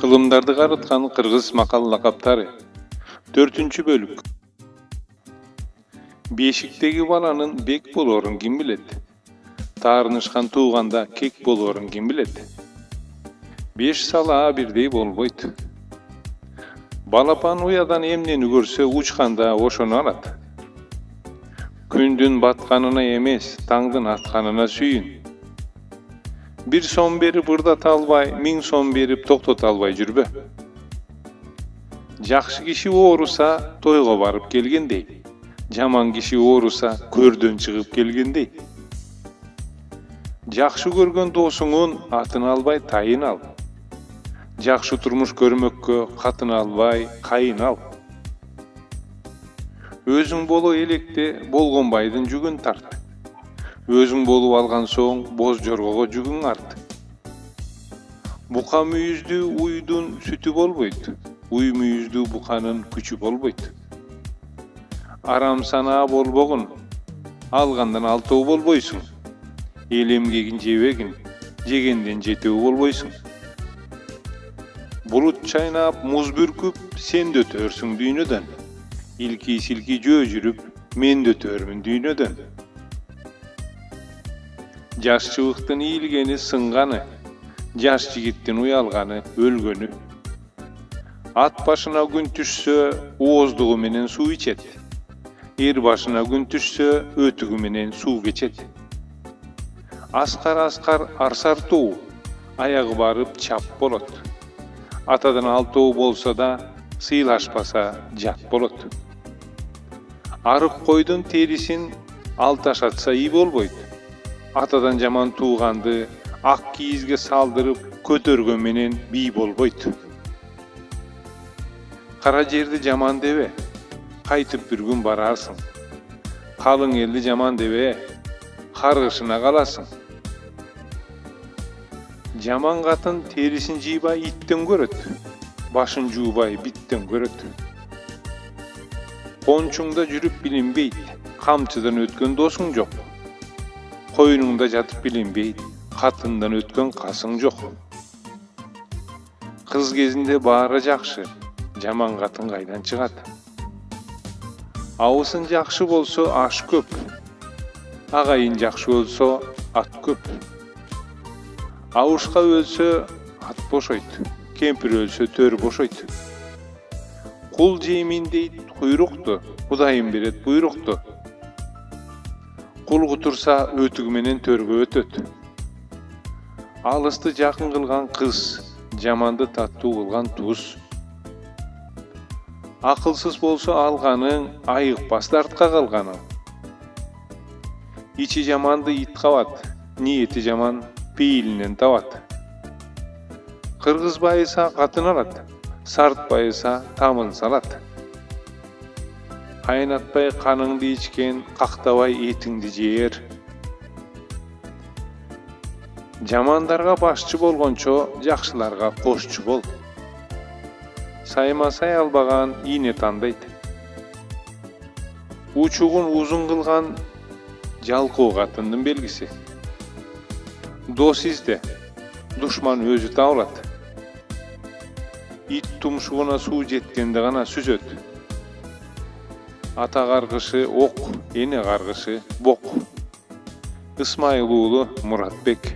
Кылымдарды карыткан кыргыз макал лакаптары. 4-бөлүк. Бешиктеги баланын бек болорун ким билет? Таарынышкан тууганда кек болорун ким билет? 5 салаа бирдей болбойт. Балапан уядан эмнени көрсө учканда ошону алат. Күндүн батканына эмес, таңдын атканына сүйүн. 1 сом берип ырдата албай, 1000 сом берип токтото албай жүрбө. Жакшы киши ооруса, тойго барып келгендей. Жаман киши ооруса, көрдөн чыгып келгендей. Жакшы көргөн досуңун атын албай тайын ал. Жакшы турмуш көрмөккө катын албай кайын ал. Өзүң боло электе болгон байдын жүгүн тарт. Өзүң болуп алган соң боз жоргого жүгүң арт. Бука мүйүздүү уйдун сүтү болбойт. Уй мүйүздүү буканын күчү болбойт. Арам санаа болбогун, алгандан алтоо болбойсуң. Эл эмгегин жебегин, жегенден жетөө болбойсуң. Булут чайнап, муз бүркүп, сен дөтөрсүң дүйнөдөн. Илки-силки жөө жүрүп, мен дөтөрмүн дүйнөдөн. Жаш чыбыктын ийилгени сынганы, жаш жигиттин уялганы өлгөнү. Ат башына күн түшсө, ооздугу менен суу ичет. Эр башына күн түшсө, өтүгү менен суу кечет. Аскар арсартуу, аягы барып чап болот. Атадан алтоо болсо да, сыйлашпаса жат болот. Арык койдун терисин алташатса ий болбойт. Атадан жаман тууганды ак кийизге салдырып көтөргөн менен бий болбойт. Кара жерди жаман дебе, кайтып bir күн барарсың. Калың элди жаман дебе, каргышына каласың. Жаман катын терисин жыйбай иттен көрөт, башын жуубай биттен көрөт. Кончуңда жүрүп билинбейт, камчыдан өткөн досуң жок. Койнуңда жатып билинбейт, катындан өткөн касың жок. Кыз кезинде баары жакшы, жаман катын кайдан чыгат? Абысын жакшы болсо аш көп, агайын жакшы болсо ат көп. Абышка өлсө ат бошойт, кемпир өлсө төр бошойт. Кул жеймин дейт куйрукту, Кудайым берет буйрукту. Кул кутурса өтүгү менен төргө өтөт. Алысты жакын кылган кыз, жаманды таттуу кылган туз. Акылсыз болсо алганың, айыкпас дартка калганың. Ичи жаманды ит кабат, ниети жаман пейилинен табат. Кыргыз байыса катын алат, сарт байыса тамын салат. Кайнатпай каныңды ичкен, кактабай этиңди жээр. Жамандарга башчы болгончо, жакшыларга кошчу бол. Сайма сай албаган ийне тандайт. Учугун узун кылган жалкоо катындын белгиси. Дос изде, душман өзү табылат. Ит тумшугуна суу жеткенде гана сүзөт. Ата каргышы ок, эне каргышы бок. Ысмайыл уулу Муратбек.